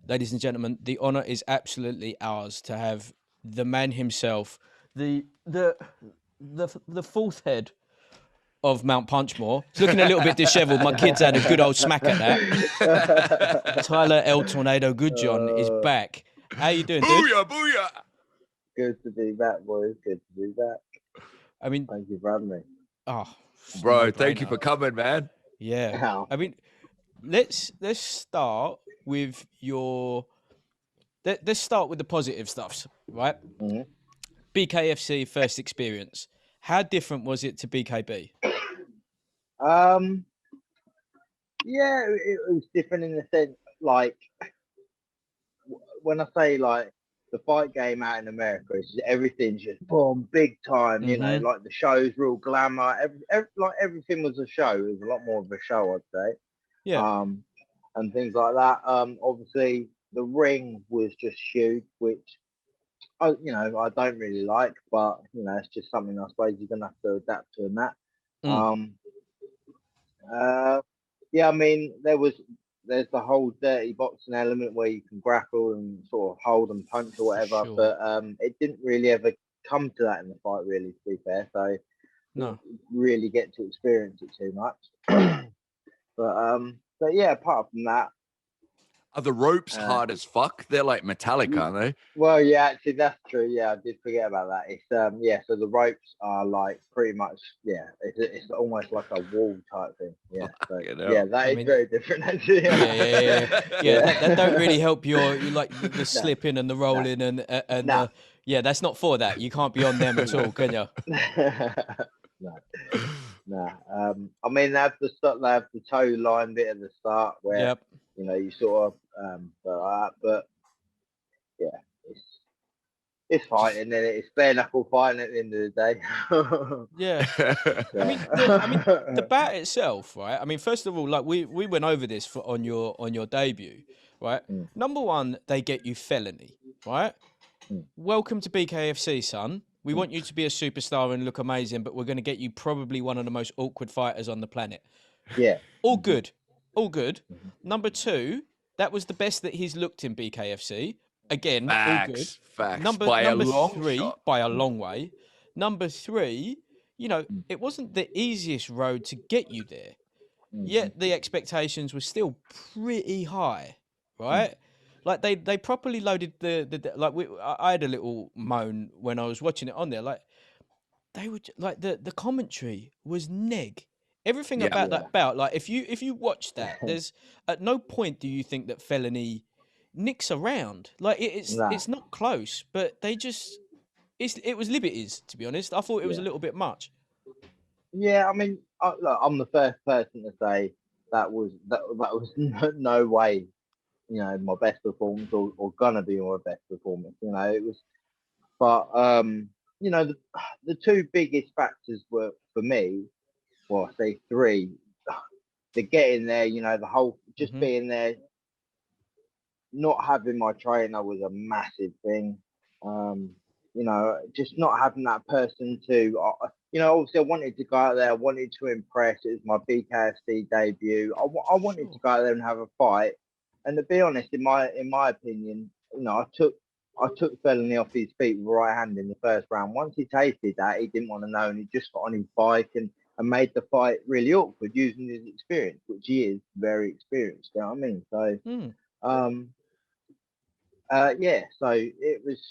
ladies and gentlemen, the honor is absolutely ours to have the man himself, the fourth head of Mount Punchmore. It's looking a little bit dishevelled. My kids had a good old smack at that. Tyler El Tornado Goodjohn is back. How you doing, dude? Booyah, booyah. Good to be back, boys. Good to be back. I mean, thank you for having me. Oh, bro, thank you for coming, man. Yeah. Ow. I mean, let's start with your. Let's start with the positive stuffs, right? Mm-hmm. BKFC first experience. How different was it to BKB? Yeah, it was different in the sense, like, when I say, like, the fight game out in America, is everything's just boom, big time, you know, like the show's real glamour, like everything was a show. It was a lot more of a show, I'd say. Yeah. And things like that. Obviously the ring was just huge, which I don't really like, but it's just something I suppose you're gonna have to adapt to in that. Yeah, I mean, there's the whole dirty boxing element where you can grapple and sort of hold and punch or whatever, but it didn't really ever come to that in the fight, really, to be fair. So no, really get to experience it too much. But yeah, apart from that, are the ropes hard as fuck? They're like metallic, aren't they? Well, yeah, actually, that's true. Yeah, I did forget about that. It's yeah. So the ropes are like pretty much, yeah. It's almost like a wall type thing. Yeah. So, yeah, that is very different. Actually. Yeah. That don't really help you like the slipping and the rolling and yeah. That's not for that. You can't be on them at all, can you? No. I mean, they have the toe line bit at the start where you sort of but yeah, it's fighting, and it's bare knuckle fighting at the end of the day. Yeah. I mean, the bout itself, right? I mean, first of all, like we went over this on your debut, right? Number one, they get you felony, right? Welcome to BKFC, son. We want you to be a superstar and look amazing, but we're going to get you probably one of the most awkward fighters on the planet. Yeah. All good. All good. Number two, that was the best that he's looked in BKFC. Again, all good. Facts. Number three, by a long way. Number three, it wasn't the easiest road to get you there. Yet the expectations were still pretty high, right? Like they properly loaded I had a little moan when I was watching it on there. Like they were like the commentary was neg. Everything about that bout, like if you watch that, there's at no point do you think that Felony nicks around. Like it's not close, but they just it was liberties, to be honest. I thought it was a little bit much. Yeah, I mean, look, I'm the first person to say that was no way, my best performance or gonna be my best performance. It was, but the two biggest factors were for me. Well, I say three. The getting there, the whole just being there. Not having my trainer was a massive thing. Just not having that person to, obviously I wanted to go out there. I wanted to impress. It was my BKFC debut. I wanted to go out there and have a fight. And to be honest, in my opinion, I took Felony off his feet with right hand in the first round. Once he tasted that, he didn't want to know, and he just got on his bike and made the fight really awkward using his experience, which he is very experienced. You know what I mean? So, yeah, so it was,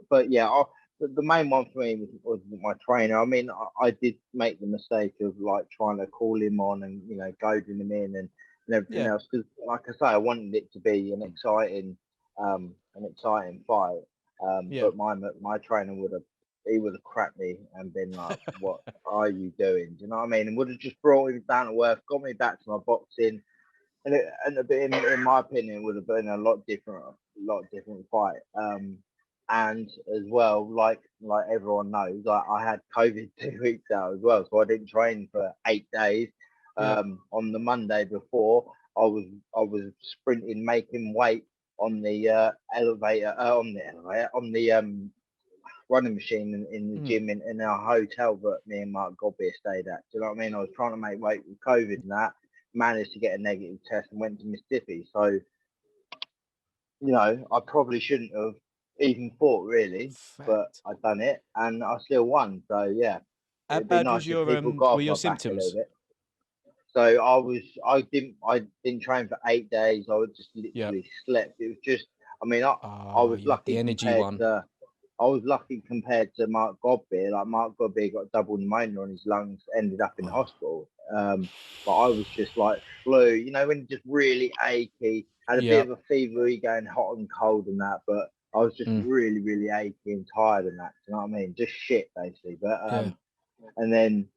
but yeah, the main one for me was my trainer. I mean, I did make the mistake of like trying to call him on and goading him in and everything else, because like I say, I wanted it to be an exciting fight. But my trainer would have cracked me and been like, "What are you doing?" Do you know what I mean? And would have just brought him down to earth, got me back to my boxing. And in my opinion, it would have been a lot different fight. And as well, like everyone knows, I had COVID 2 weeks out as well, so I didn't train for 8 days. On the Monday before, I was sprinting, making weight on the elevator, on the running machine in the gym in our hotel that me and Mark Godbeer stayed at. Do you know what I mean? I was trying to make weight with COVID and that. Managed to get a negative test and went to Mississippi. So you know, I probably shouldn't have even fought really, but Fact. I done it and I still won. So yeah, How it'd be bad nice was if your people got were off your my back a little symptoms? bit. So I didn't train for 8 days. I was just Yeah. literally slept. It was just, I mean, I was You had the lucky energy compared one. to, I was lucky compared to Mark Godby. Like Mark Godby got double pneumonia on his lungs, ended up in the hospital. But I was just like flu, you know, when just really achy, had a Yeah. bit of a fever, going hot and cold and that, but I was just really, really achy and tired and that. You know what I mean? Just shit basically. But and then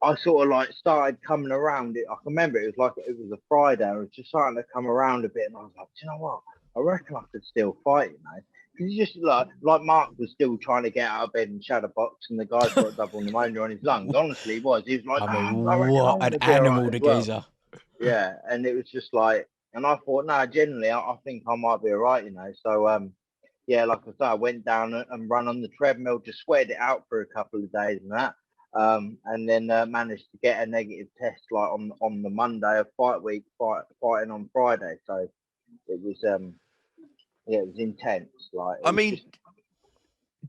I sort of like started coming around it. I can remember it was like it was a Friday. I was just starting to come around a bit, and I was like, do you know what? I reckon I could still fight, you know. Because you just like Mark was still trying to get out of bed and shadow box, and the guy's got double pneumonia on his lungs. Honestly, he was. He was like, I mean, I reckon what I'm an gonna be all animal, right the as well. geezer. Yeah, and it was just like, and I thought, no, generally, I think I might be all right, you know. So yeah, like I said, I went down and run on the treadmill, just sweated it out for a couple of days and that. And then managed to get a negative test like on the Monday of fight week, fighting on Friday. So it was yeah, it was intense. Like I mean,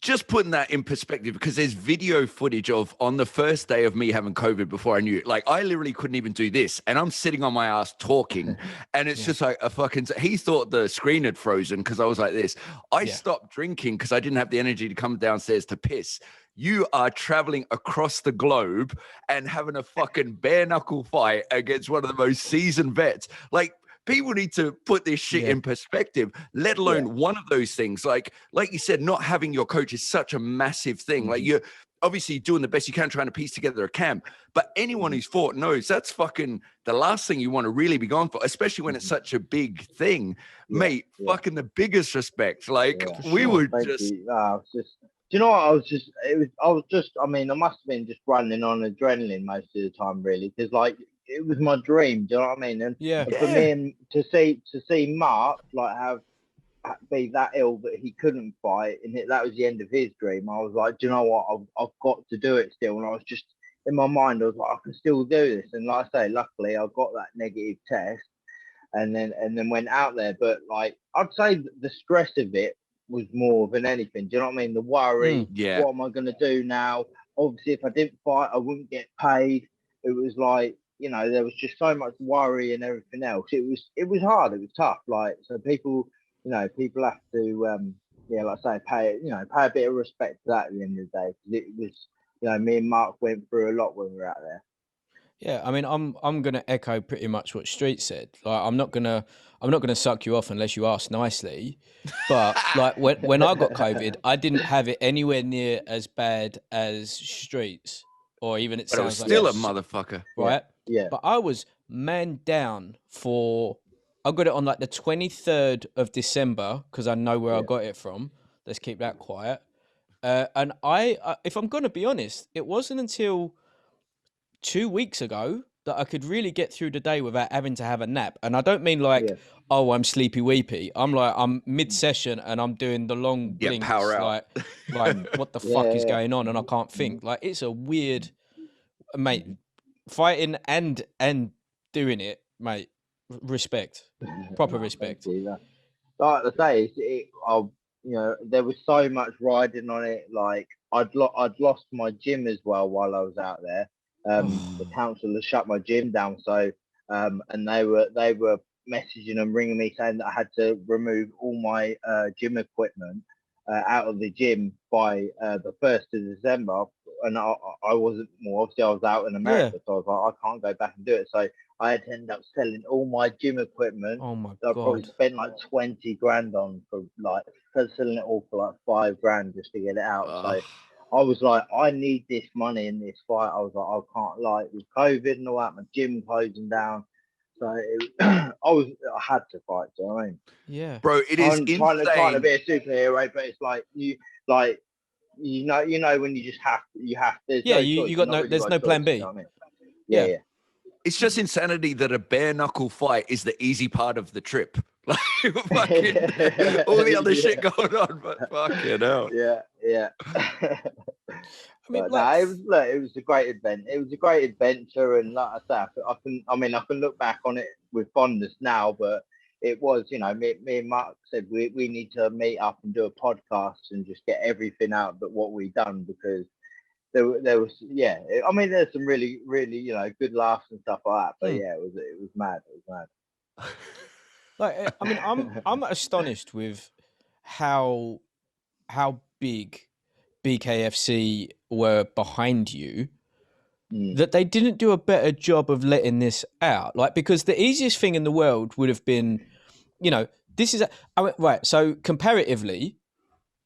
just putting that in perspective, because there's video footage of on the first day of me having COVID before I knew it. Like I literally couldn't even do this, and I'm sitting on my ass talking, and it's just like a fucking. He thought the screen had frozen because I was like this. I stopped drinking because I didn't have the energy to come downstairs to piss. You are traveling across the globe and having a fucking bare knuckle fight against one of the most seasoned vets. Like, people need to put this shit in perspective, let alone one of those things. Like you said, not having your coach is such a massive thing. Like you're obviously doing the best you can trying to piece together a camp, but anyone who's fought knows that's fucking the last thing you want to really be going for, especially when it's such a big thing, mate. Fucking the biggest respect. Like we would just. Do you know what? I was just, I mean, I must have been just running on adrenaline most of the time, really, because like it was my dream. Do you know what I mean? And for me and to see Mark like be that ill that he couldn't fight, and that was the end of his dream. I was like, do you know what? I've got to do it still. And I was just in my mind, I was like, I can still do this. And like I say, luckily, I got that negative test, and then went out there. But like, I'd say the stress of it was more than anything. Do you know what I mean? The worry. What am I going to do now? Obviously, if I didn't fight, I wouldn't get paid. It was like, you know, there was just so much worry and everything else. It was hard. It was tough. Like, so people, you know, people have to, yeah, like I say, pay a bit of respect to that at the end of the day. Because it was, you know, me and Mark went through a lot when we were out there. Yeah, I mean, I'm gonna echo pretty much what Street said. Like, I'm not gonna suck you off unless you ask nicely. But like when I got COVID, I didn't have it anywhere near as bad as Street's, or even it sounds like still a motherfucker, right? Yeah. But I was man down for. I got it on like the 23rd of December because I know where I got it from. Let's keep that quiet. And if I'm gonna be honest, it wasn't until 2 weeks ago that I could really get through the day without having to have a nap. And I don't mean like, oh, I'm sleepy weepy. I'm like, I'm mid-session and I'm doing the long blinks. Power out. Like what the fuck is going on? And I can't think. Like, it's a weird, mate, fighting and doing it, mate. Respect, proper respect. Like I say, you know, there was so much riding on it. Like I'd lost my gym as well while I was out there. The council had shut my gym down, so and they were messaging and ringing me saying that I had to remove all my gym equipment out of the gym by the 1st of December. And I wasn't, well, obviously I was out in America, so I was like, I can't go back and do it. So I had to end up selling all my gym equipment. Oh my I God. probably spent like 20 grand on for like selling it all for like 5 grand just to get it out. So I was like, I need this money in this fight. I was like, I can't, like, with COVID and all that, my gym closing down. So I had to fight. Do you know what I mean? Yeah, bro, it is insane. Trying to be a superhero, but it's like you know when you have to. Yeah, you got no. There's no plan B. You know what I mean? Yeah. It's just insanity that a bare knuckle fight is the easy part of the trip. Like fucking all the other shit going on, but fucking hell. Yeah. I mean, it was a great event. It was a great adventure, and like I say, I can look back on it with fondness now. But it was, you know, me and Mark said we need to meet up and do a podcast and just get everything out but what we done, because there was, yeah, I mean, there's some really, really, you know, good laughs and stuff like that. But yeah, it was mad. It was mad. Like, I mean, I'm astonished with how big BKFC were behind you, that they didn't do a better job of letting this out. Like, because the easiest thing in the world would have been, you know, this is right. So comparatively,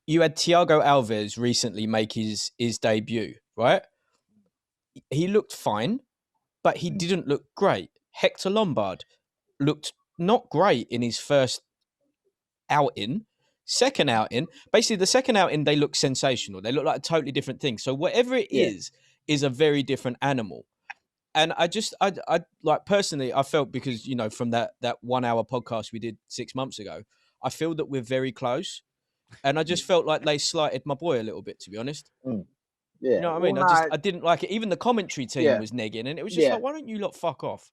you had Thiago Alves recently make his debut, right? He looked fine, but he didn't look great. Hector Lombard looked not great in his first outing. Second outing, basically the second outing, they look sensational. They look like a totally different thing. So whatever it is a very different animal. And I like, personally, I felt, because, you know, from that 1 hour podcast we did 6 months ago, I feel that we're very close. And I just felt like they slighted my boy a little bit, to be honest. Yeah. You know what I mean? I didn't like it. Even the commentary team was negging, and it was just like, why don't you lot fuck off?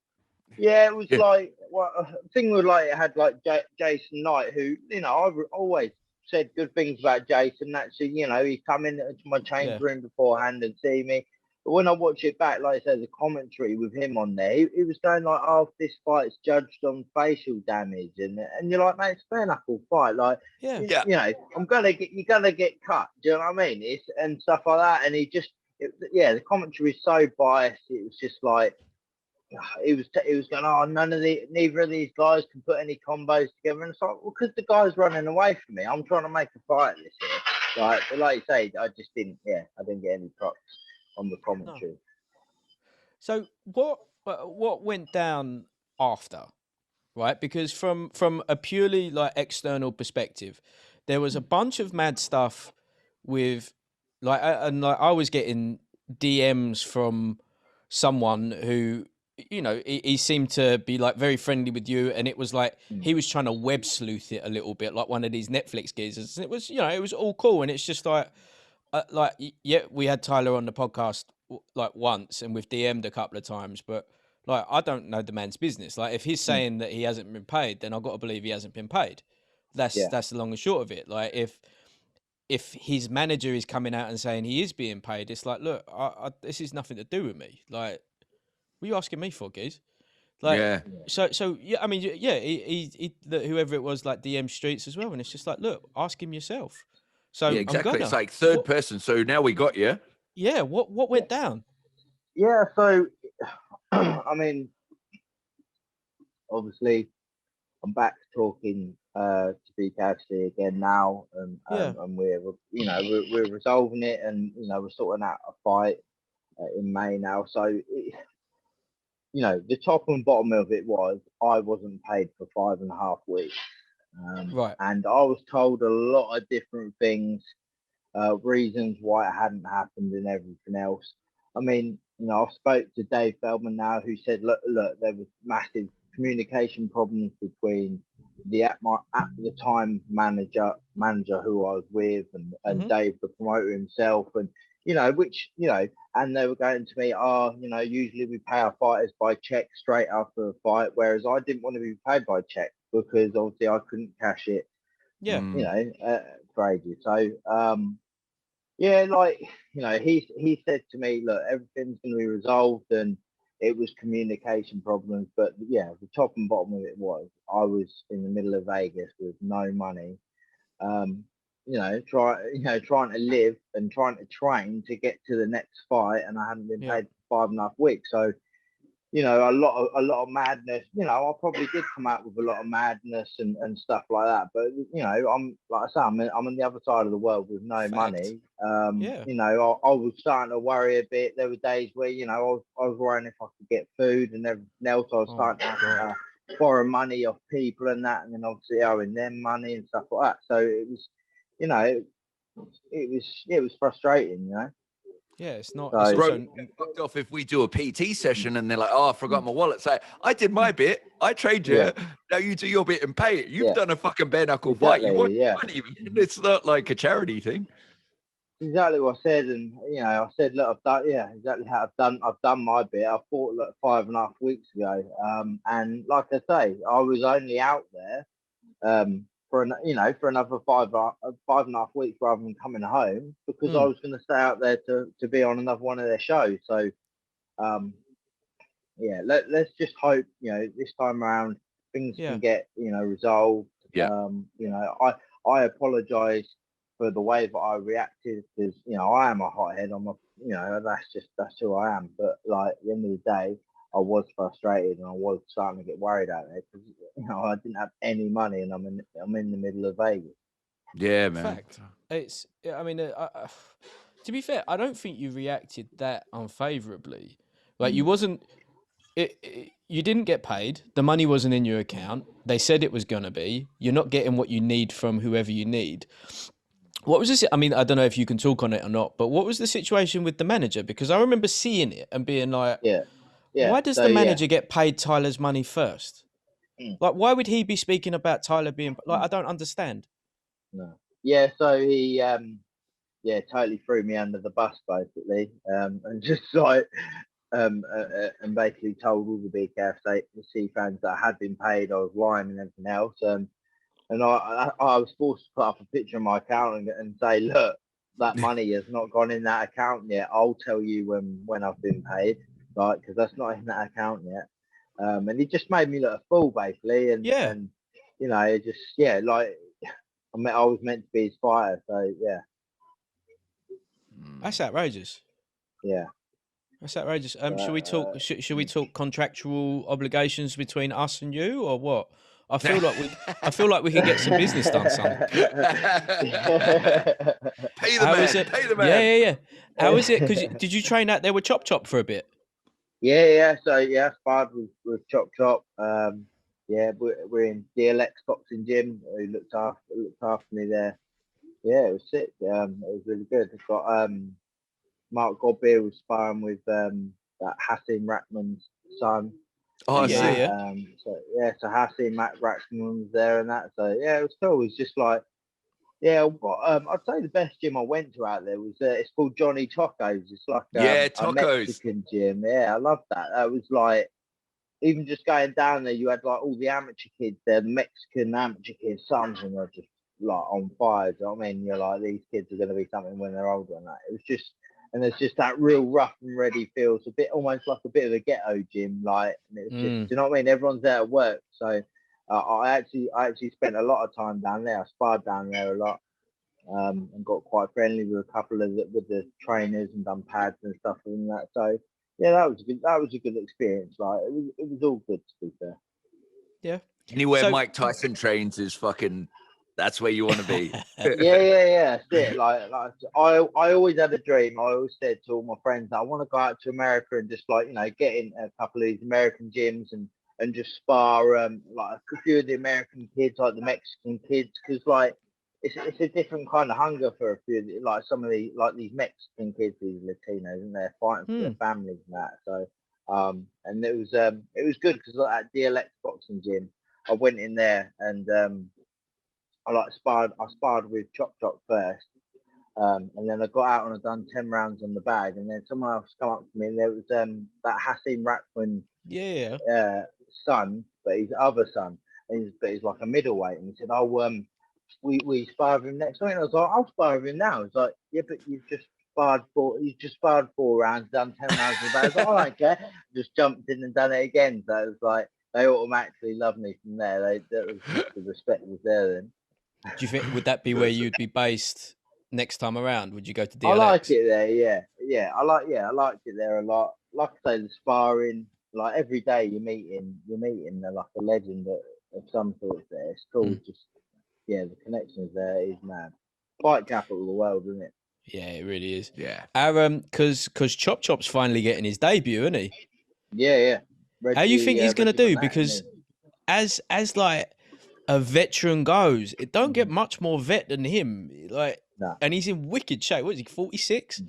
Yeah, it was like, well, the thing was, like, it had like Jason Knight, who, you know, I've always said good things about Jason. Actually, you know, he come into my change room beforehand and see me. But when I watch it back, like I said, the commentary with him on there, he was going like, "Oh, this fight's judged on facial damage," and you're like, "Man, it's a bare knuckle fight. Like, you know, you're gonna get cut. Do you know what I mean? It's and stuff like that." And he just, the commentary is so biased. It was just like, he was going, "Oh, neither of these guys can put any combos together." And it's like, well, because the guy's running away from me. I'm trying to make a fight this year. But like you say, I just didn't. Yeah, I didn't get any props on the commentary. No. So what went down after, right? Because from a purely like external perspective, there was a bunch of mad stuff with like, and like, I was getting DMs from someone who, you know, he seemed to be like very friendly with you, and it was like he was trying to web sleuth it a little bit, like one of these Netflix geezers. And it was, you know, it was all cool, and it's just like we had Tyler on the podcast like once, and we've DM'd a couple of times, but like, I don't know the man's business. Like, if he's saying that he hasn't been paid, then I've got to believe he hasn't been paid. That's the long and short of it. Like, if his manager is coming out and saying he is being paid, it's like, look, this is nothing to do with me. Like, what are you asking me for, Giz? Like, so yeah, I mean, yeah, he whoever it was, like, DM Streets as well, and it's just like, look, ask him yourself. So yeah, exactly. It's like third person. So now we got you. Yeah. What went down? Yeah. So, I mean, obviously, I'm back talking to BKFC again now, and we're, you know, we're resolving it, and, you know, we're sorting out a fight in May now. So, you know, the top and bottom of it was I wasn't paid for 5.5 weeks. Right. And I was told a lot of different things, reasons why it hadn't happened and everything else. I mean, you know, I've spoke to Dave Feldman now, who said, look, there was massive communication problems between the at the time manager who I was with, and Dave, the promoter himself, and, you know, which, you know, and they were going to me, "Oh, you know, usually we pay our fighters by check straight after a fight," whereas I didn't want to be paid by check, because obviously I couldn't cash it, you know, for ages. So, yeah, like, you know, he said to me, "Look, everything's going to be resolved," and it was communication problems. But yeah, the top and bottom of it was I was in the middle of Vegas with no money, you know, trying to live and trying to train to get to the next fight, and I hadn't been paid for 5.5 weeks. So, you know, a lot of madness. You know, I probably did come out with a lot of madness and stuff like that. But, you know, I'm, like I say, I'm on the other side of the world with no money. You know, I was starting to worry a bit. There were days where, you know, I was worrying if I could get food and everything else. I was starting to borrow money off people and that, and then obviously owing them money and stuff like that. So it was, you know, it was frustrating, you know. Yeah, it's not. So, it's also fucked off if we do a PT session and they're like, "Oh, I forgot my wallet." Say, I did my bit. I trained you. Now you do your bit and pay it. You've done a fucking bare knuckle fight. You want money. It's not like a charity thing. exactly what I said, and I said, look, I've done, exactly how I've done my bit. I fought 5.5 weeks ago, and like I say, I was only out there, for another 5.5 weeks rather than coming home because I was going to stay out there to be on another one of their shows. So, let's just hope this time around things can get resolved. Yeah. I apologise for the way that I reacted because I am a hothead. That's who I am. But like at the end of the day, I was frustrated and I was starting to get worried out there because I didn't have any money and I'm in the middle of Vegas. Yeah, man. Fact. It's. I mean, to be fair, I don't think you reacted that unfavorably. Like you wasn't. You didn't get paid. The money wasn't in your account. They said it was gonna be. You're not getting what you need from whoever you need. What was this? I mean, I don't know if you can talk on it or not, but what was the situation with the manager? Because I remember seeing it and being like, why does the manager get paid Tyler's money first? Like, why would he be speaking about Tyler being like? I don't understand. No. Yeah, so he totally threw me under the bus basically, and just like and basically told all the BKFC fans that I had been paid, I was lying and everything else. And I was forced to put up a picture of my account and say, look, that money has not gone in that account yet. I'll tell you when I've been paid, like, because that's not in that account yet. And he just made me look a fool basically. And it just like I was meant to be his fighter, so yeah. That's outrageous. Yeah. That's outrageous. Should we talk? Should we talk contractual obligations between us and you, or what? I feel like we can get some business done, son. Pay the man. Yeah. How is it? Because did you train out there with Chop for a bit? Yeah. So I sparred with Chop. We're in DLX boxing gym. He looked after me there. Yeah, it was sick. It was really good. I've got Mark Godbeer was sparring with that Hassim Rackman's son. Oh, yeah. So Hassim Rackman was there and that. So yeah, it was cool. It was just like, I'd say the best gym I went to out there was it's called Johnny Tacos. It's like a Mexican gym. Yeah, I love that. That was like, even just going down there, you had like all the amateur kids there, the Mexican amateur kids. Some of them were just like on fire. Do you know what I mean? You're like, these kids are going to be something when they're older and that. It was just, and there's just that real rough and ready feel. It's a bit almost like a bit of a ghetto gym, like. And it's just, do you know what I mean? Everyone's there at work, so I actually spent a lot of time down there. I sparred down there a lot, and got quite friendly with a couple of with the trainers and done pads and stuff and that. So yeah, that was a good experience. Like it was all good, to be fair. Yeah. Anywhere Mike Tyson trains is fucking. That's where you want to be. Yeah. That's it. Like I always had a dream. I always said to all my friends, I want to go out to America and just get in a couple of these American gyms and just spar like a few of the American kids, like the Mexican kids, because like it's a different kind of hunger for a few, like some of the these Mexican kids, these Latinos, and they're fighting for their families and that. So and it was good because like at DLX boxing gym, I went in there and I sparred with Chop first, and then I got out and I done 10 rounds on the bag, and then someone else come up to me and there was that Hassim Rackman son, but his other son, but he's like a middleweight, and he said, we spar with him next week. And I was like, I'll spar with him now. It's like, yeah, but you've just sparred 4 rounds, done 10 rounds on the bag. I was like, I don't care. Just jumped in and done it again. So it was like they automatically loved me from there. The respect was there then. Do you think would that be where you'd be based next time around? Would you go to DLX? I like it there, yeah. I liked it there a lot. Like I say, the sparring, like every day you're meeting like a legend of some sort there. It's cool. Just the connections there is mad. Fight capital of the world, isn't it? Yeah, it really is. Yeah. Because Chop's finally getting his debut, isn't he? Yeah. How you think he's gonna do? Because as like a veteran goes, it don't get much more vet than him. Like, and he's in wicked shape. What is he? 46?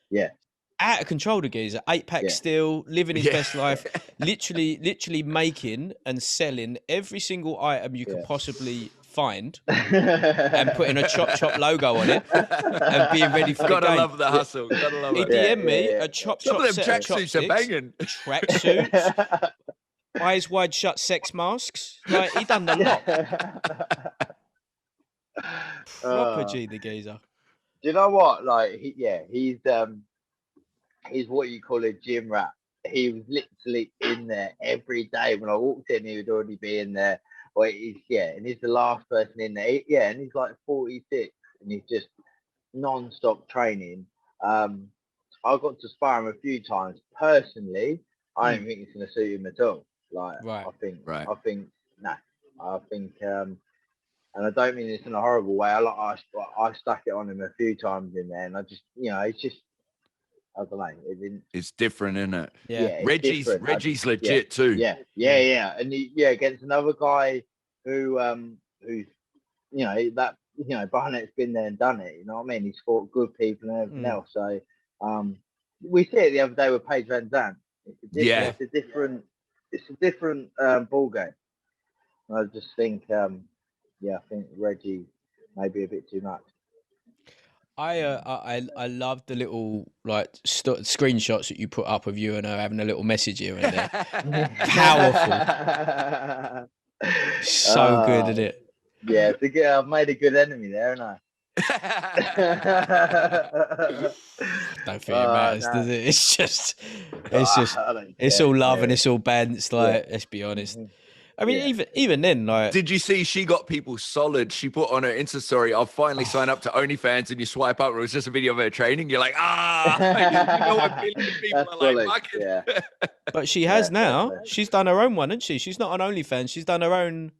Yeah. Out of control, the geezer. 8-pack still, living his best life. Literally making and selling every single item you could possibly find and putting a Chop Chop logo on it and being ready for the Gotta game. love the hustle. Gotta love He it. DM'd me a Chop Some Chop of them set of tracksuits are chopsticks, banging. tracksuits, eyes wide shut sex masks. Like, he done the lot. Proper G, the geezer. Do you know what? Like, he's what you call a gym rat. He was literally in there every day. When I walked in, he would already be in there. Well, and he's the last person in there. And he's like 46, and he's just non-stop training. I got to spar him a few times. Personally, I don't think it's going to suit him at all. Like, Right. I think, nah. I think, and I don't mean this in a horrible way. I stuck it on him a few times in there, and I just, it's just, I don't know. It didn't. It's different, isn't it? Yeah. Reggie's legit too. Yeah. And against another guy who's Barnett's been there and done it. You know what I mean? He's fought good people and everything else. So we see it the other day with Paige Van Zandt. It's a different ball game. I just think I think Reggie may be a bit too much. I love the little like screenshots that you put up of you and her having a little message here and there. Powerful. So good at it. Yeah, I've made a good enemy there, haven't I? Don't think it matters, does it? It's all love and it's all bants. Like, let's be honest. I mean, even then, like, did you see she got people solid? She put on her Insta story, "I'll finally sign up to OnlyFans," and you swipe up, it was just a video of her training. You're like, you know what millions of people are like, fuck it. But she has now. Definitely. She's done her own one, hasn't she? She's not on OnlyFans. She's done her own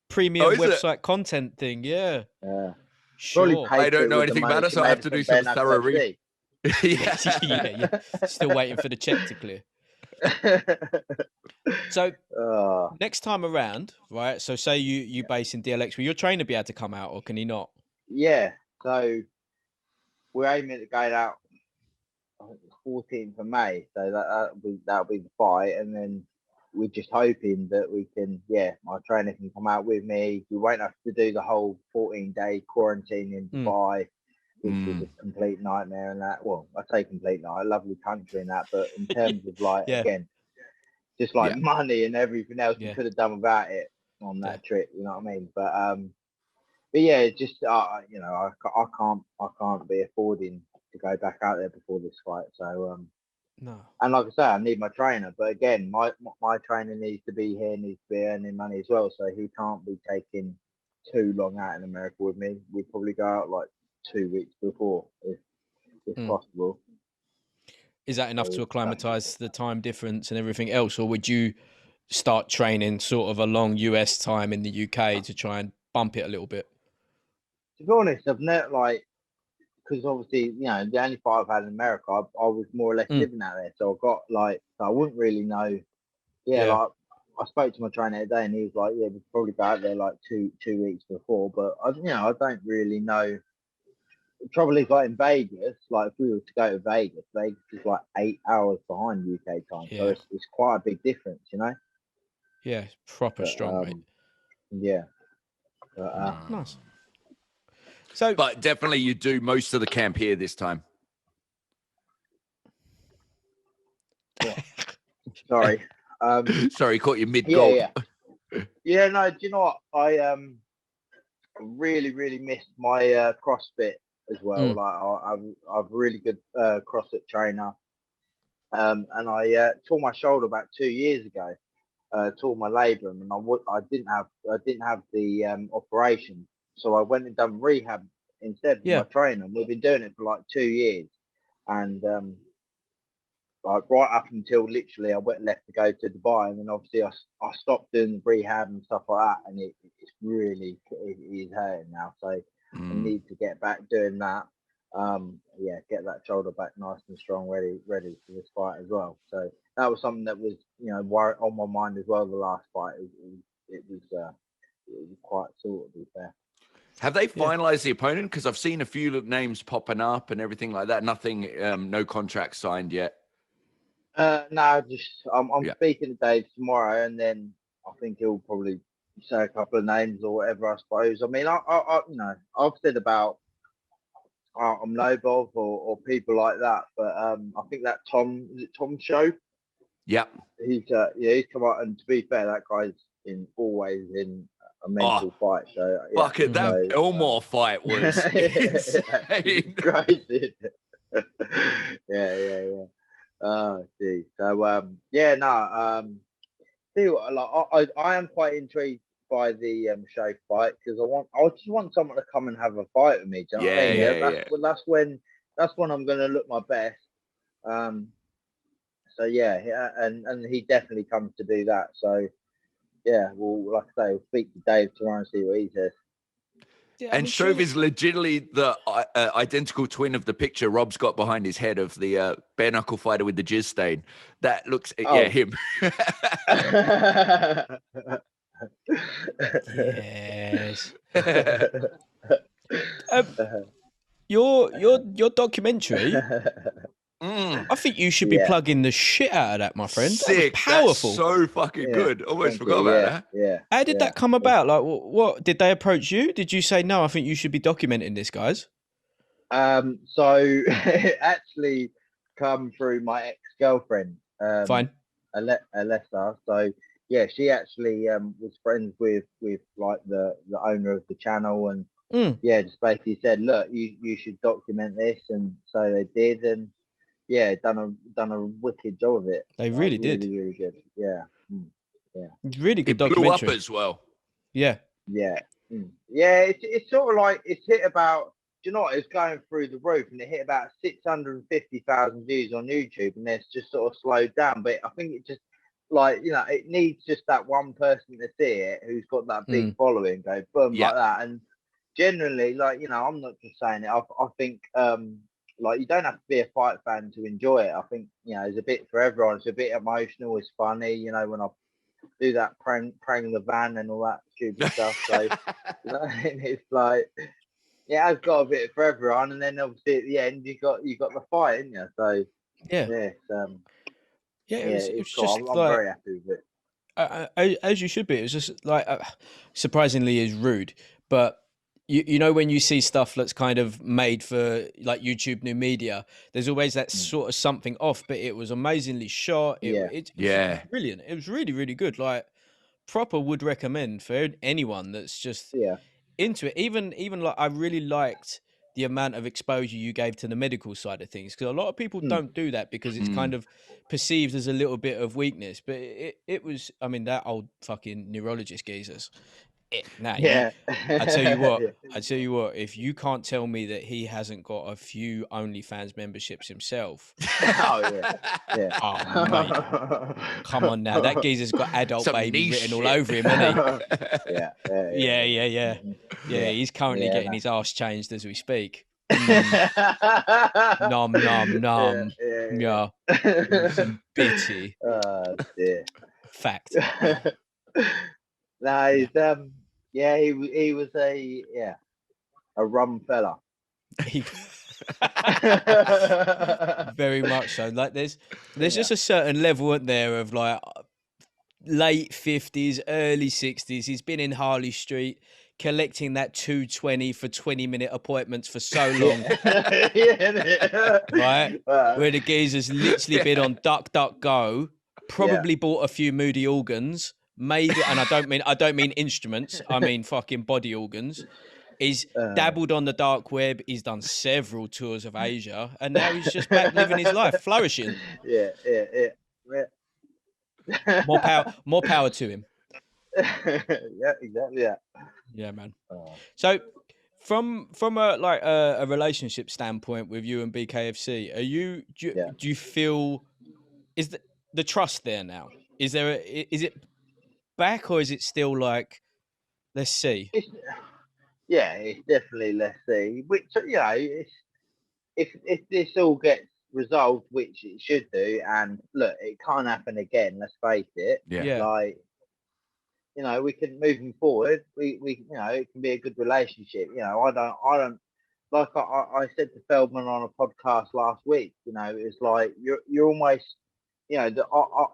premium website content thing. Yeah. Sure. I don't know anything about it, so I have to do some thorough read. yeah. Still waiting for the check to clear. So next time around, right? So say you base in DLX, will your trainer be able to come out, or can he not? Yeah. So we're aiming at going out. I think the 14th of May. So that'll be the fight, and then we're just hoping that we can. My trainer can come out with me. We won't have to do the whole 14-day quarantine in Dubai, which was a complete nightmare. And that, well, I say complete nightmare, lovely country and that, but in terms of like again. Just like money and everything else we could have done without it on that trip, you know what I mean? But just I can't be affording to go back out there before this fight. So no. And like I say, I need my trainer, but again, my trainer needs to be here, needs to be earning money as well. So he can't be taking too long out in America with me. We'd probably go out like 2 weeks before, if possible. Is that enough to acclimatise the time difference and everything else, or would you start training sort of along US time in the UK to try and bump it a little bit? To be honest, I've never because obviously, the only fight I've had in America, I was more or less living out there, so I got I wouldn't really know. Like I spoke to my trainer today, and he was like, we'd probably go out there like two weeks before, but I don't really know. The trouble is, like in Vegas, like if we were to go to Vegas is like 8 hours behind UK time, so it's quite a big difference, Yeah, proper strong, mate. Yeah. Nice. So, but definitely you do most of the camp here this time. Sorry. Sorry, caught you mid-goal. Yeah, no, do you know what? I really, really missed my CrossFit as well. Like I've really good CrossFit trainer. And I tore my shoulder about 2 years ago. Tore my labrum, and I didn't have the operation, so I went and done rehab instead with my trainer. We've been doing it for like 2 years, and like right up until literally I went left to go to Dubai, and then obviously I stopped doing rehab and stuff like that, and it's really it is hurting now. So I need to get back doing that. Get that shoulder back nice and strong, ready for this fight as well. So that was something that was on my mind as well. The last fight, it was quite sore, to be fair. Have they finalized the opponent? Because I've seen a few names popping up and everything like that. Nothing, no contract signed yet. No, just I'm speaking to Dave tomorrow, and then I think he'll probably say a couple of names or whatever, I suppose. I mean, I you know, I've said about Lobov or people like that, but I think that Tom's show? Yep. He's he's come out, and to be fair, that guy's always in a mental fight. So yeah, fuck it, that Elmore fight was insane. Crazy. yeah. Oh, geez. So yeah, no. See what, like, I am quite intrigued by the show fight because I just want someone to come and have a fight with me. Do you know what I mean? Well, that's when I'm gonna look my best. So yeah, and he definitely comes to do that. So yeah, well, like I say, we'll speak to Dave tomorrow and see what he says. Yeah, And Shove is legitimately the identical twin of the picture Rob's got behind his head of the bare knuckle fighter with the jizz stain. That looks, him. Yes. Your documentary. I think you should be plugging the shit out of that, my friend. Sick. That was powerful. That's so fucking good. Almost forgot about that. Yeah. How did that come about? Like, what did they approach you? Did you say no? I think you should be documenting this, guys. So it actually come through my ex-girlfriend. Fine. Alessa. So yeah, she actually was friends with like the owner of the channel, and yeah, just basically said, look, you should document this, and so they did, and yeah, done a wicked job of it. They really did. Really good. Yeah. Really good it documentary. Blew up as well. Yeah. It's sort of like it's hit about. Do you know what? It's going through the roof, and it hit about 650,000 views on YouTube, and then it's just sort of slowed down. But I think it just like, you know, it needs just that one person to see it who's got that big following, go boom like that. And generally, like, you know, I'm not just saying it. I think like, you don't have to be a fight fan to enjoy it. I think, you know, it's a bit for everyone. It's a bit emotional. It's funny, you know, when I do that praying the van and all that stupid stuff. So you know, it's like, yeah, I've got a bit for everyone, and then obviously at the end you got the fight, didn't you? So it was cool. just I'm like, very happy with it. As you should be. It was just like surprisingly is rude, but you know, when you see stuff that's kind of made for like YouTube new media, there's always that sort of something off. But it was amazingly shot. It was brilliant. It was really, really good. Like, proper would recommend for anyone that's just into it. Even like, I really liked the amount of exposure you gave to the medical side of things, because a lot of people don't do that because it's kind of perceived as a little bit of weakness. But it was, I mean, that old fucking neurologist geezers. I tell you what, if you can't tell me that he hasn't got a few OnlyFans memberships himself, oh mate, come on now, that geezer's got adult Some baby written all shit. over him, hasn't he? Yeah. He's currently getting his arse changed as we speak. Nom nom nom. Yeah. Bitty. Dear. Fact. No, he's he was a rum fella. Very much so. Like, there's just a certain level at there of like late 50s, early 60s. He's been in Harley Street collecting that 220 for 20-minute appointments for so long. Right? Where the geezer's literally been on DuckDuckGo, probably bought a few moody organs, made it, and I don't mean instruments, I mean fucking body organs. He's dabbled on the dark web. He's done several tours of Asia, and now he's just back living his life, flourishing. Yeah. More power to him. Yeah, exactly. Yeah, man. So, from a relationship standpoint with you and BKFC, do you feel, is the trust there now? Is it back, or is it still like, let's see? It's definitely let's see. Which, you know, if this all gets resolved, which it should do, and look, it can't happen again. Let's face it. Like, you know, we can, moving forward, we you know, it can be a good relationship. You know, I don't like I said to Feldman on a podcast last week. You know, it's like you're almost, you know,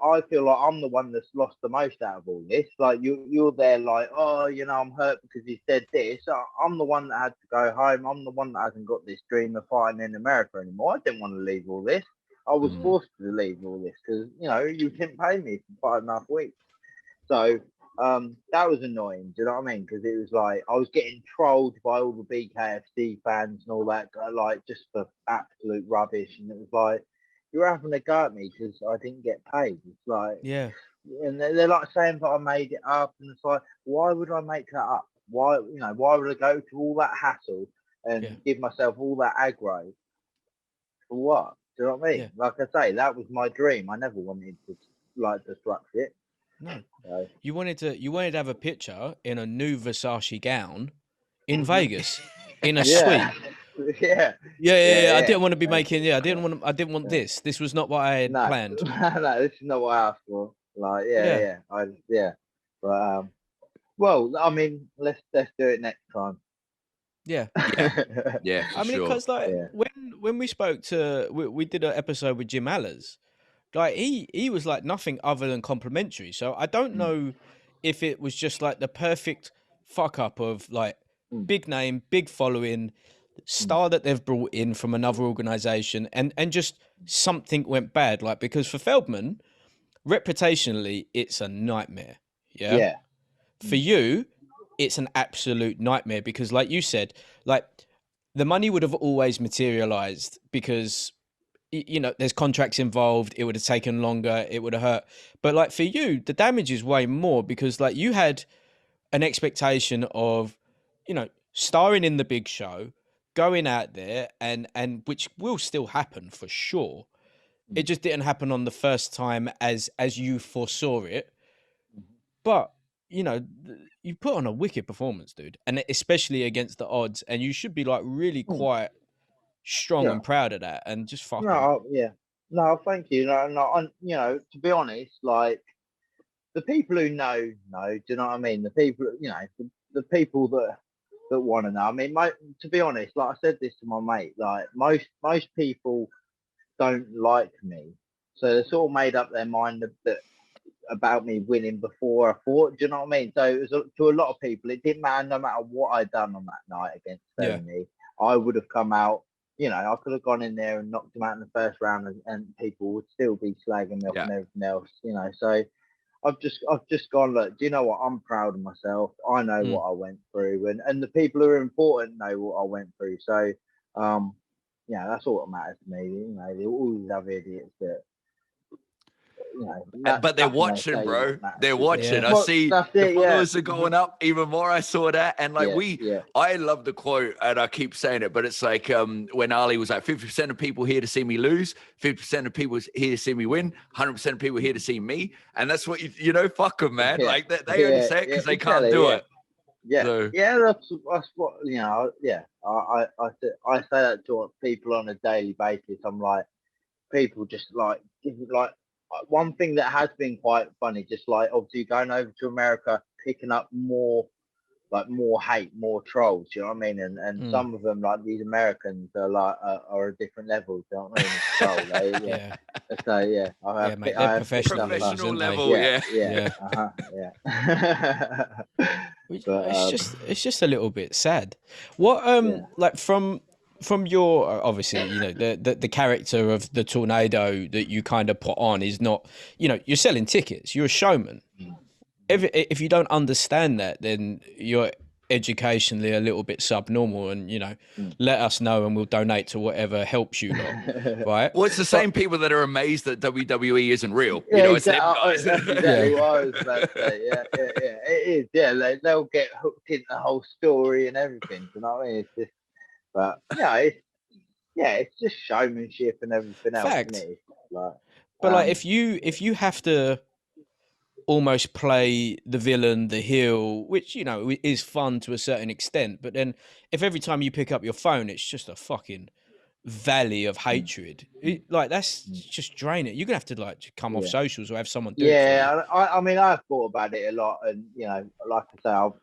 I feel like I'm the one that's lost the most out of all this. Like you're there, like, oh, you know, I'm hurt because he said this. I'm the one that had to go home. I'm the one that hasn't got this dream of fighting in America anymore. I didn't want to leave all this. I was forced to leave all this because, you know, you didn't pay me for 5.5 weeks. So that was annoying. Do you know what I mean? Because it was like I was getting trolled by all the BKFC fans and all that, like just for absolute rubbish. And it was like, you're having a go at me because I didn't get paid. It's like, Yeah. And they're like saying that I made it up, and it's like, why would I make that up? Why, you know, why would I go to all that hassle and give myself all that aggro for what? Do you know what I mean? Yeah. Like I say, that was my dream. I never wanted to like disrupt it. No. So. You wanted to have a picture in a new Versace gown in Vegas in a suite. Yeah. I didn't want to be making. I didn't want this. This was not what I had planned. No, this is not what I asked for. Like, But well, I mean, let's do it next time. Yeah. I mean, because when we spoke to, we did an episode with Jim Allers. Like he was like nothing other than complimentary. So I don't know if it was just like the perfect fuck up of like big name, big following, star that they've brought in from another organization, and just something went bad. Like, because for Feldman, reputationally, it's a nightmare. Yeah. For you, it's an absolute nightmare because, like you said, like the money would have always materialized because, you know, there's contracts involved. It would have taken longer. It would have hurt. But like for you, the damage is way more because like you had an expectation of, you know, starring in the big show, going out there and which will still happen for sure. It just didn't happen on the first time as you foresaw it. But, you know, you put on a wicked performance, dude. And especially against the odds. And you should be like really quite strong and proud of that, and just fuck No, thank you. No, you know, to be honest, like the people who know, do you know what I mean? The people, you know, the people that want to know. I mean, to be honest, like I said this to my mate, like most people don't like me, so they sort of made up their mind that about me winning before I fought. Do you know what I mean? So it was to a lot of people, it didn't matter. No matter what I'd done on that night against Tony, I would have come out. You know, I could have gone in there and knocked him out in the first round, and people would still be slagging me off and everything else. You know, so I've just gone, look, do you know what? I'm proud of myself. I know what I went through, and the people who are important know what I went through. So, yeah, that's all that matters to me. You know, all these other idiots that. You know, but they're watching, bro. They're watching. I see the followers are going up even more. I saw that, and like I love the quote, and I keep saying it, but it's like when Ali was like, 50% of people here to see me lose, 50% of people here to see me win, 100% of people here to see me, and that's what you know. Fuck them, man. Like they only say it because they can't do it. That's what you know. I say that to people on a daily basis. I'm like, people just like one thing that has been quite funny, just like obviously going over to America, picking up more hate, more trolls, you know what I mean? And some of them, like these Americans, are like are a different level, you know what I mean? So mate, they're professional level, But, it's just a little bit sad. What like from your obviously, you know, the character of the tornado that you kind of put on is not, you know, you're selling tickets, you're a showman. If you don't understand that, then you're educationally a little bit subnormal, and you know, let us know and we'll donate to whatever helps you lot, right? Well, it's the same people that are amazed that WWE isn't real. You know, it's them guys. That's exactly what I was about to say. It is. Yeah, they'll get hooked in the whole story and everything. You know what I mean? It's just, but it's just showmanship and everything else. Fact. Isn't it? Like, but like if you have to almost play the villain, the heel, which, you know, is fun to a certain extent, but then if every time you pick up your phone it's just a fucking valley of hatred, like that's just draining. You're gonna have to like come off socials or have someone do it for you. I mean, I've thought about it a lot, and you know, like I say, I've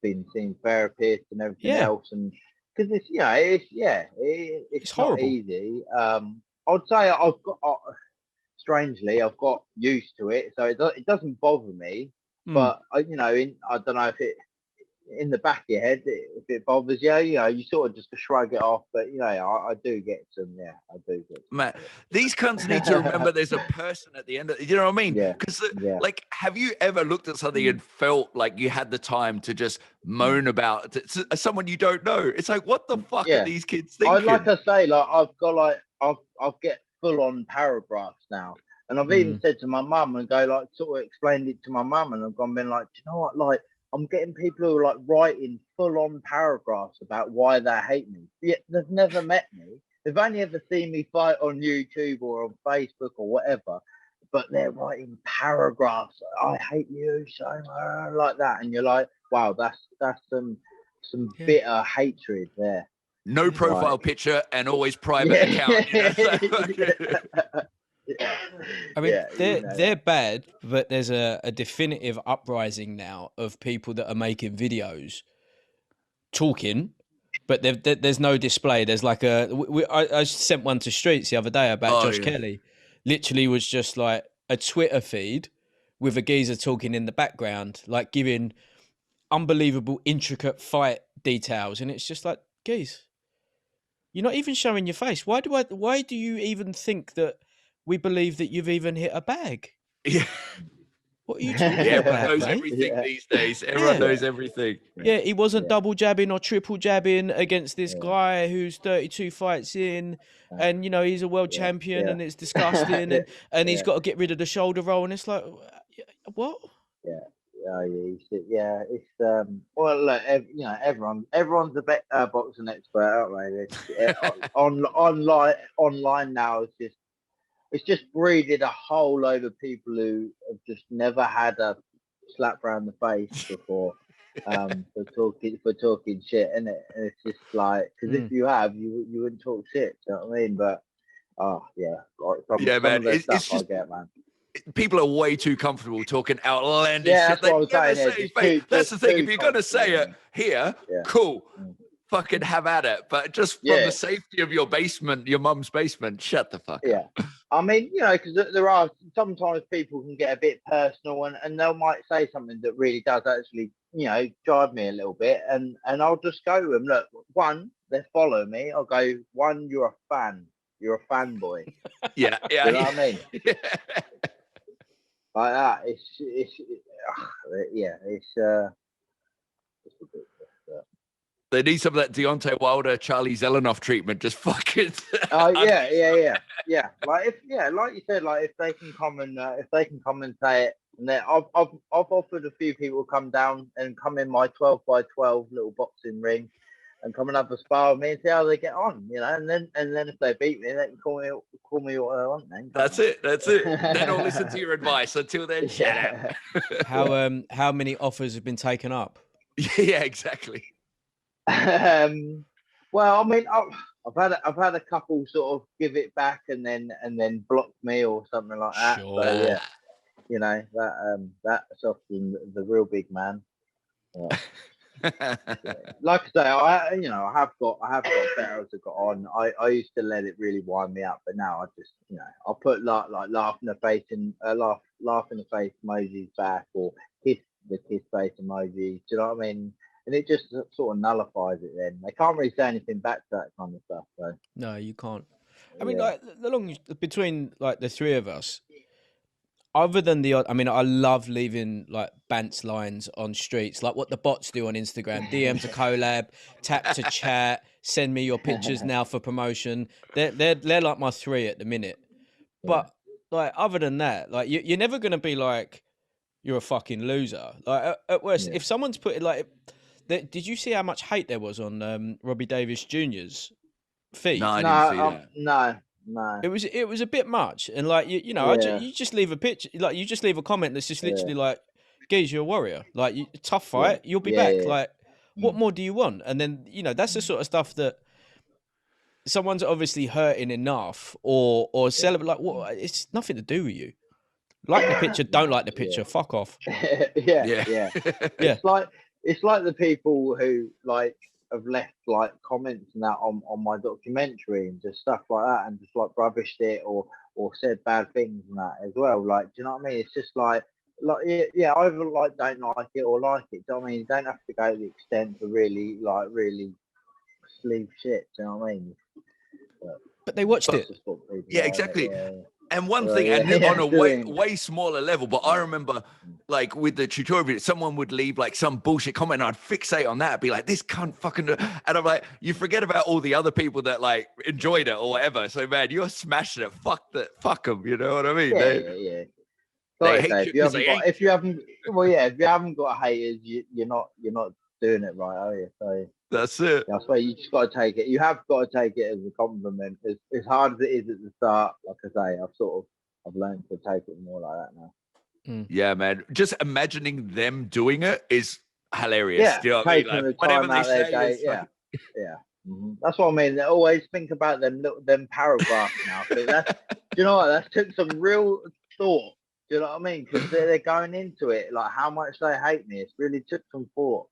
been seeing therapists and everything else, and because it's it's not horrible. easy. I'd say I've got strangely I've got used to it, so it doesn't bother me. But I don't know if it in the back of your head if it bothers you. You sort of just shrug it off. But I do get some. Yeah, I do get some. Man, these cunts need to remember there's a person at the end of, you know what I mean? Yeah. Because Yeah. have you ever looked at something and felt like you had the time to just moan about someone you don't know? It's like, what the fuck are these kids thinking? Like I say, like I've got I've get full on paragraphs now, and I've even said to my mum and go like sort of explained it to my mum, and I've been like, do you know what, like I'm getting people who are like writing full on paragraphs about why they hate me. Yet they've never met me. They've only ever seen me fight on YouTube or on Facebook or whatever. But they're writing paragraphs. I hate you so much, like that, and you're like, wow, that's some bitter hatred there. No profile picture and always private account. I mean, they're bad, but there's a definitive uprising now of people that are making videos talking, but there's no display. There's like I sent one to Streets the other day about Josh Kelly. Literally was just like a Twitter feed with a geezer talking in the background, like giving unbelievable intricate fight details, and it's just like, geez, you're not even showing your face. Why do you even think that we believe that you've even hit a bag? Yeah. What are you talking about? Everyone knows everything these days. Everyone knows everything. Yeah, he wasn't double jabbing or triple jabbing against this guy who's 32 fights in, and he's a world champion, and it's disgusting, and he's got to get rid of the shoulder roll, and it's like, what? It's well, look, everyone's a boxing expert, aren't they? Online now it's just breeded a whole load of people who have just never had a slap around the face before for talking shit, and it's just like, because if you have, you wouldn't talk shit. Do you know what I mean? But man, it's just, I get, man. People are way too comfortable talking outlandish shit. That's what I was saying. That's the thing. If you're gonna say it here, cool. Fucking have at it, but just from the safety of your basement, your mum's basement, shut the fuck up. I mean, because there are sometimes people can get a bit personal, and they might say something that really does actually, drive me a little bit, and I'll just go to them. Look, one, they follow me. I'll go, one, you're a fan. You're a fanboy. You know what I mean? Like that. It's they need some of that Deontay Wilder, Charlie Zelenoff treatment. Just fucking. Yeah. Like you said, like if they can come and say it, and then I've offered a few people to come down and come in my 12x12 little boxing ring, and come and have a spar with me and see how they get on, and then if they beat me, they can call me what they want. Then that's it. Then I'll listen to your advice. Until then, shut up. How many offers have been taken up? Yeah, exactly. Well, I mean, I've had a couple sort of give it back and then block me or something like that. Sure. So, that's often the real big man. Like I say, I have got better as I got on. I used to let it really wind me up, but now I just I'll put like laugh in the face and laugh in the face emojis back, or kiss face emoji. Do you know what I mean? And it just sort of nullifies it. Then they can't really say anything back to that kind of stuff. So no, you can't. I mean, like between like the three of us, other than I love leaving like Bant's lines on Streets, like what the bots do on Instagram, DM to collab, tap to chat, send me your pictures now for promotion. They're like my three at the minute. But like other than that, like you're never gonna be like you're a fucking loser. Like at worst, if someone's put it like, did you see how much hate there was on Robbie Davis Jr.'s feed? No, I didn't see that. No. It was a bit much, and like you just leave a picture, like you just leave a comment that's just literally like, "Geez, you're a warrior. Like tough fight, you'll be back. Like, what more do you want?" And then that's the sort of stuff that someone's obviously hurting enough or celebrate. Like, what? It's nothing to do with you. Like the picture, don't like the picture. Fuck off. Yeah. It's like the people who like have left like comments and that on my documentary and just stuff like that, and just like rubbished it or said bad things and that as well. Like, do you know what I mean? It's just like yeah, either like don't like it or like it. Do you know what I mean? You don't have to go to the extent to really sleeve shit. Do you know what I mean? But they watched it. Yeah, exactly. Yeah. And one thing, yeah, and on a doing- way smaller level, but I remember, like, with the tutorial video, someone would leave like some bullshit comment, and I'd fixate on that, be like, "This cunt fucking," and I'm like, you forget about all the other people that like enjoyed it or whatever. So man, you're smashing it. Fuck them. You know what I mean? Yeah. They Like hate I say, you if you 'cause haven't they got, hate if you haven't, well, yeah, if you haven't got haters, you're not doing it right, are you? So That's it. that's why you just got to take it. You have got to take it as a compliment. As hard as it is at the start, like I say, I've learned to take it more like that now. Yeah, man. Just imagining them doing it is hilarious. Yeah, Do you know what I mean? taking Like, the time out their day. is Yeah. That's what I mean. They always think about them paragraphs now. So that's, you know what? That took some real thought. Do you know what I mean? Because they're going into it like how much they hate me. It's really took some thought.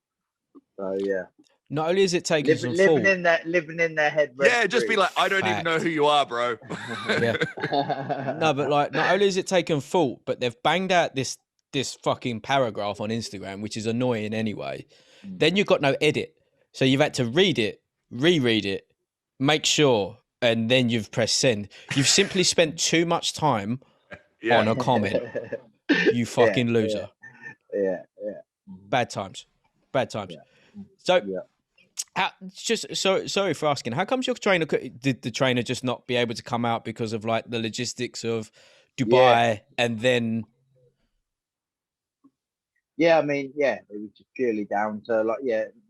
So yeah. Not only is it taking some living thought, living in their head. Yeah, just be like, I don't even know who you are, bro. yeah. No, but like, not only is it taking thought, but they've banged out this fucking paragraph on Instagram, which is annoying anyway. Then you've got no edit, so you've had to read it, reread it, make sure, and then you've pressed send. You've simply spent too much time on a comment. You fucking loser. Yeah. Bad times. Yeah. So. Yeah. Sorry for asking. How comes your trainer did the trainer just not be able to come out because of like the logistics of Dubai and then? Yeah, I mean, it was just purely down to like,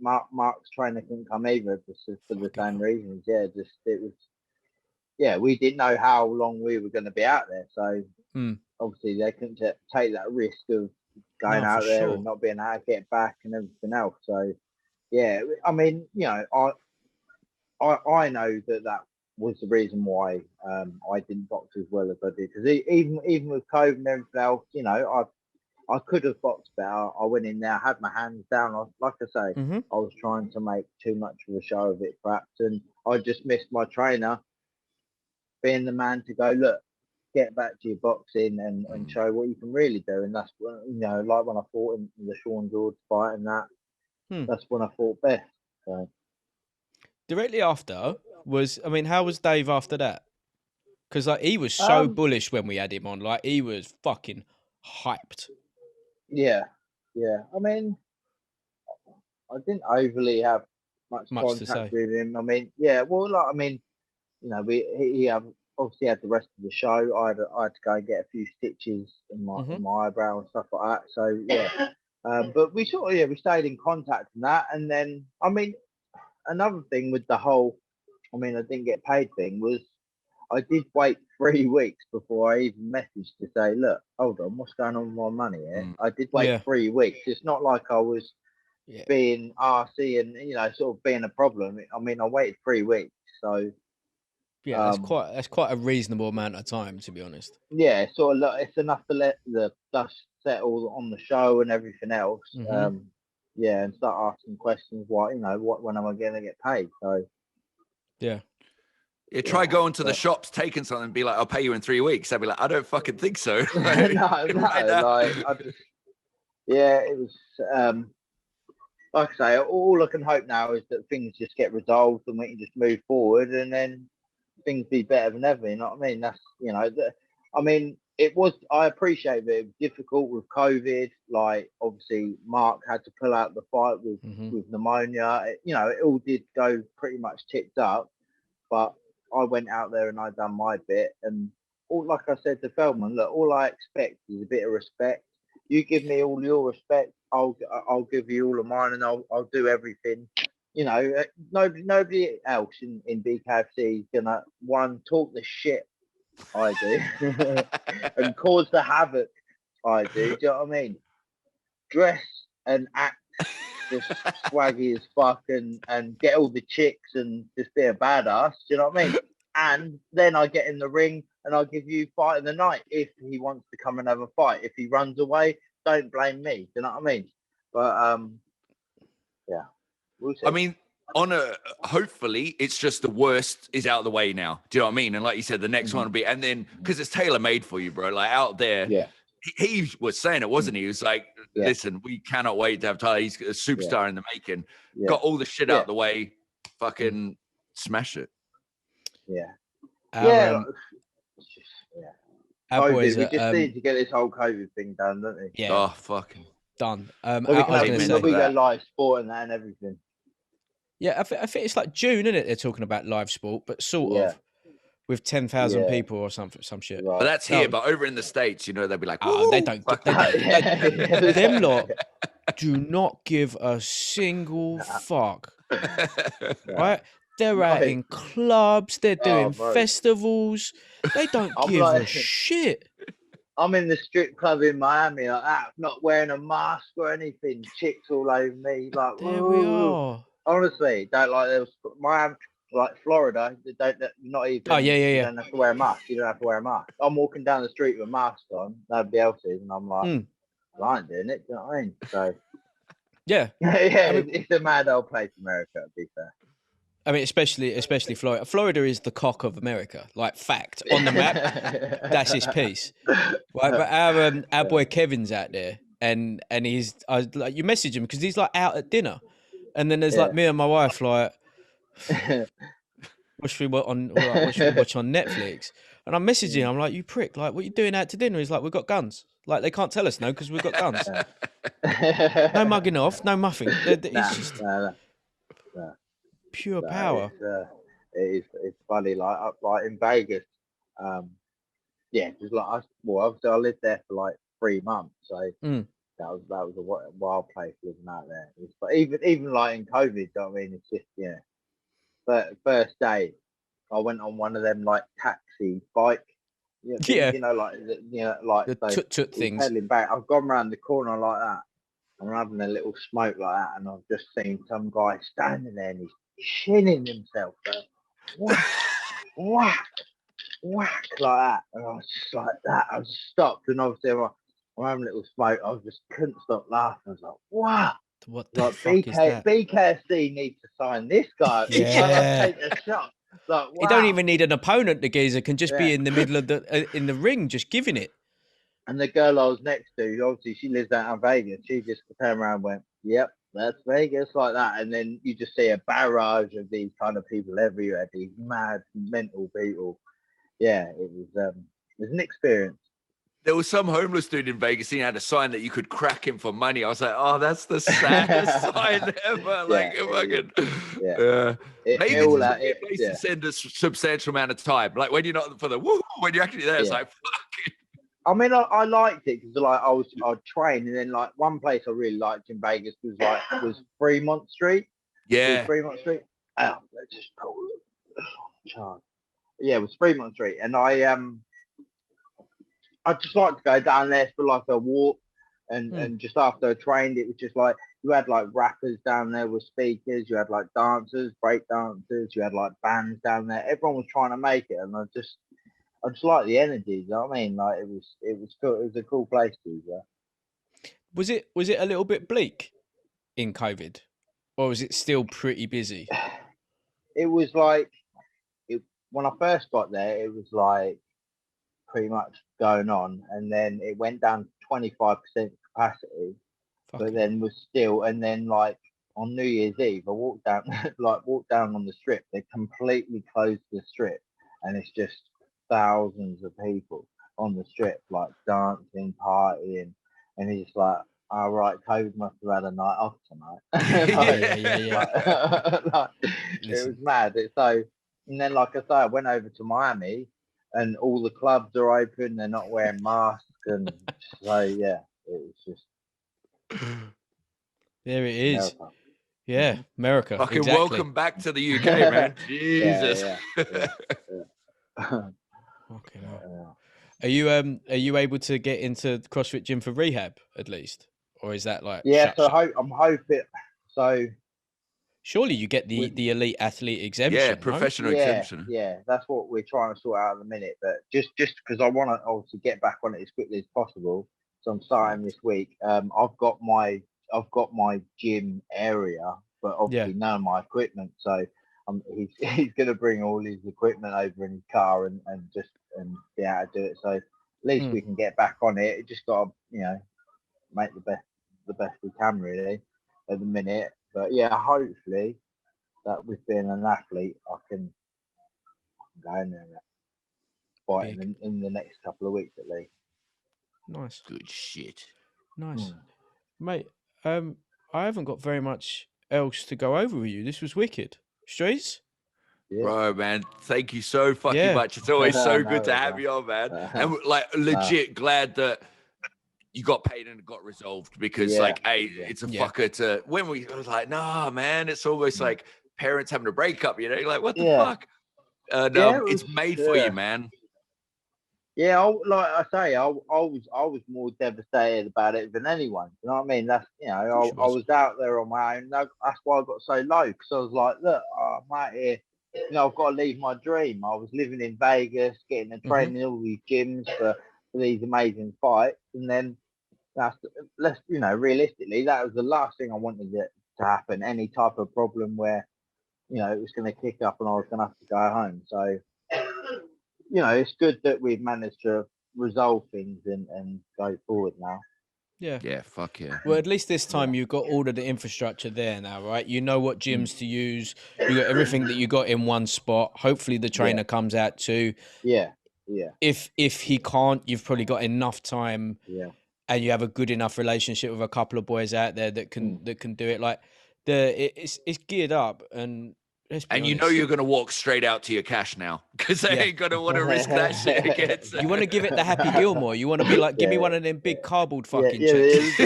Mark's trainer couldn't come either just for the same reasons. Yeah, just it was. We didn't know how long we were going to be out there, so obviously they couldn't take that risk of going out there and not being able to get back and everything else. So. Yeah, I mean, you know, I know that was the reason why I didn't box as well as I did, because even with COVID and everything else, you know, I could have boxed better. I went in there, had my hands down. Like I say, I was trying to make too much of a show of it, perhaps, and I just missed my trainer being the man to go, look, get back to your boxing and show what you can really do. And that's when, you know, like when I fought in the Sean George fight and that. That's when I fought best. So. Directly after how was Dave after that? Because like he was so bullish when we had him on, like he was fucking hyped. Yeah. I mean, I didn't overly have much contact with him. I mean, well, like, I mean, you know, he obviously had the rest of the show. I had to go and get a few stitches in my eyebrow and stuff like that. So yeah. But we we stayed in contact and that. And then, I mean, another thing with the whole, I didn't get paid thing was I did wait 3 weeks before I even messaged to say, look, hold on, what's going on with my money here? I did wait 3 weeks. It's not like I was being RC and, you know, sort of being a problem. I mean, I waited 3 weeks. So. Yeah, that's quite a reasonable amount of time, to be honest. Yeah, sort of. It's enough to let the dust settle on the show and everything else. And start asking questions. When am I going to get paid? So. Yeah. Try going to the shops, taking something, and be like, "I'll pay you in 3 weeks." I'd be like, "I don't fucking think so." No. Like I just. Yeah, it was. Like I say, all I can hope now is that things just get resolved and we can just move forward, and then things be better than ever. You know what I mean? That's, you know, it was, I appreciate that it was difficult with COVID. Like, obviously, Mark had to pull out the fight with pneumonia. You know, it all did go pretty much tipped up, but I went out there and I done my bit. And like I said to Feldman, look, all I expect is a bit of respect. You give me all your respect, I'll give you all of mine, and I'll do everything. You know, nobody else in BKFC is gonna talk the shit I do and cause the havoc I do. Do you know what I mean? Dress and act just swaggy as fuck and get all the chicks and just be a badass. Do you know what I mean? And then I get in the ring and I'll give you fight of the night if he wants to come and have a fight. If he runs away, don't blame me. Do you know what I mean? But yeah. I mean, hopefully it's just the worst is out of the way now. Do you know what I mean? And like you said, the next one will be, and then because it's tailor made for you, bro. Like out there, he was saying it, wasn't he? He was like, listen, we cannot wait to have Tyler. He's a superstar in the making. Got all the shit out the way. Fucking smash it. Our boys we just need to get this whole COVID thing done, don't we? Yeah. Oh, fucking done. So we go live sport and that and everything. Yeah, I think it's like June, isn't it? They're talking about live sport, but sort of with 10,000 people or some shit. Right. But that's here, but over in the States, you know, they'll be like, they don't get them lot do not give a single fuck. Right? They're out in clubs, they're doing festivals. They don't give a shit. I'm in the strip club in Miami, like that, not wearing a mask or anything. Chicks all over me, like there we are. Honestly, don't like there was Miami, like Florida. They don't not even. You don't have to wear a mask. You don't have to wear a mask. I'm walking down the street with a mask on. Nobody else is, and I'm like, I ain't doing it. Do you know what I mean? So yeah, I mean, it's a mad old place, America. To be fair. I mean, especially Florida. Florida is the cock of America. Like, fact on the map, that's his piece. Right, but our boy Kevin's out there, and he's like, you message him because he's like out at dinner, and then there's like me and my wife like, what should we watch on Netflix? And I'm messaging him, I'm like, you prick, like, what you doing out to dinner? He's like, we've got guns. Like, they can't tell us no because we've got guns. No mugging off, no muffing. It's just pure power. It's funny, like in Vegas. Because like obviously I lived there for like 3 months, so that was a wild place living out there. But even like in COVID, you know what I mean? It's just But first day, I went on one of them like taxi bike, you know, like the tut things. Pedaling back. I've gone around the corner like that. I'm having a little smoke like that, and I've just seen some guy standing there and he's shinning himself. Whack, whack like that, and I was just like that. I was stopped, and obviously I'm having a little smoke. I just couldn't stop laughing. I was like, wow. What the fuck is that? BKFC needs to sign this guy. Yeah. Take a shot. Like, wow. He don't even need an opponent. The geezer can just be in the middle of in the ring, just giving it. And the girl I was next to, obviously she lives out in Vegas. She just turned around and went, "Yep, that's Vegas," like that. And then you just see a barrage of these kind of people everywhere. These mad, mental people. Yeah, it was an experience. There was some homeless dude in Vegas. He had a sign that you could crack him for money. I was like, "Oh, that's the saddest sign ever!" Like, maybe it's a good place to spend a substantial amount of time. Like when you're not for the woo, when you're actually there, it's like, fuck. I mean, I liked it because like I'd train, and then like one place I really liked in Vegas was Fremont Street. Yeah, Fremont Street. Oh, let's just pull it. Yeah, it was Fremont Street, and I just like to go down there for like a walk, and just after I trained, it was just like you had like rappers down there with speakers, you had like dancers, break dancers, you had like bands down there. Everyone was trying to make it, and I just like the energy. You know what I mean? Like it was cool. It was a cool place to be. Was it a little bit bleak in COVID, or was it still pretty busy? It was like when I first got there, it was like pretty much going on, and then it went down to 25% capacity. But then was still, and then like on New Year's Eve, I walked down on the strip. They completely closed the strip, and it's just thousands of people on the strip, like dancing, partying, and it's like, all right, COVID must have had a night off tonight. It was mad. And then, like I say, I went over to Miami, and all the clubs are open. They're not wearing masks, and so yeah, it was just. There it is. America. Yeah, America. Fucking exactly. Welcome back to the UK, man. Jesus. Okay. Are you able to get into the CrossFit gym for rehab at least, or is that like? Yeah, I'm hoping. So surely you get the elite athlete exemption. Yeah, professional exemption. Yeah, that's what we're trying to sort out at the minute. But just because I want to obviously get back on it as quickly as possible, so I'm starting this week. I've got my gym area but obviously none of my equipment. So he's going to bring all his equipment over in his car and be able to do it. So at least we can get back on it. It just got to, you know, make the best we can really at the minute. But yeah, hopefully that with being an athlete, I can go in there and fight in the next couple of weeks at least. Nice. Good shit. Nice. Mate, I haven't got very much else to go over with you. This was wicked. Streets? Yeah. Bro, man, thank you so fucking much. It's always so good to have you on, man. And like legit glad that you got paid and it got resolved, because it's a fucker to when we was like, nah, man, it's almost like parents having a breakup, you know, like what the fuck? It's made for you, man. Yeah, like I say, I was more devastated about it than anyone. You know what I mean? That's, you know, I was out there on my own. That's why I got so low, because I was like, look, I'm out here. You know, I've got to leave my dream. I was living in Vegas, getting a training in all these gyms for these amazing fights, and then you know, realistically, that was the last thing I wanted it to happen. Any type of problem where, you know, it was going to kick up and I was going to have to go home. So, you know, it's good that we've managed to resolve things and go forward now. Yeah. Yeah, fuck yeah. Well, at least this time you've got all of the infrastructure there now, right? You know what gyms to use. You got everything that you got in one spot. Hopefully the trainer comes out too. Yeah. If he can't, you've probably got enough time. Yeah. And you have a good enough relationship with a couple of boys out there that can do it. Like it's geared up, and you know you're gonna walk straight out to your cash now, because they ain't gonna want to risk that shit against. You want to give it the Happy Gilmore. You want to be like, give me one of them big cardboard fucking checks.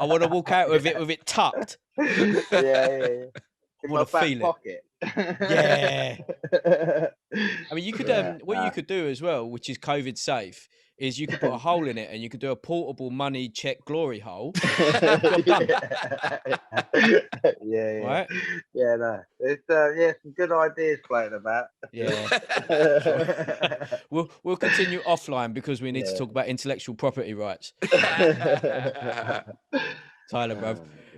I want to walk out with it tucked. Yeah. I want to feel pocket. Yeah. I mean, you could what you could do as well, which is COVID safe, is you could put a hole in it and you could do a portable money check glory hole. Job done. Right? Yeah, no. It's some good ideas floating about. Yeah. We'll continue offline because we need to talk about intellectual property rights. Tyler, bro.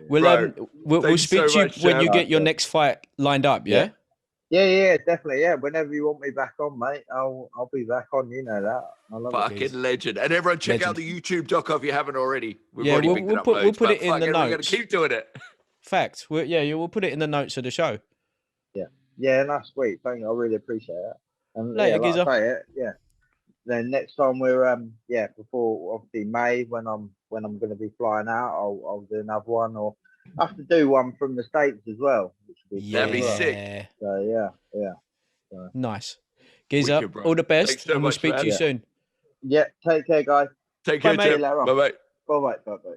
We'll speak to you when you get your next fight lined up, yeah? Yeah, definitely. Yeah, whenever you want me back on, mate, I'll be back on. You know that. I love fucking legend. And everyone, check out the YouTube doco if you haven't already. We'll put it in the notes. We're gonna keep doing it. Fact. We'll put it in the notes of the show. Yeah, that's sweet. Thank you. I really appreciate that. And later, Gizzer. Like Then next time we're before obviously May, when I'm going to be flying out, I'll do another one, or I have to do one from the States as well. That'd be sick. So yeah. So. Nice. Gizzer, wicked, all the best, and we'll speak to you soon. Yeah, take care, guys. Take care, Jim. Bye-bye. Bye-bye.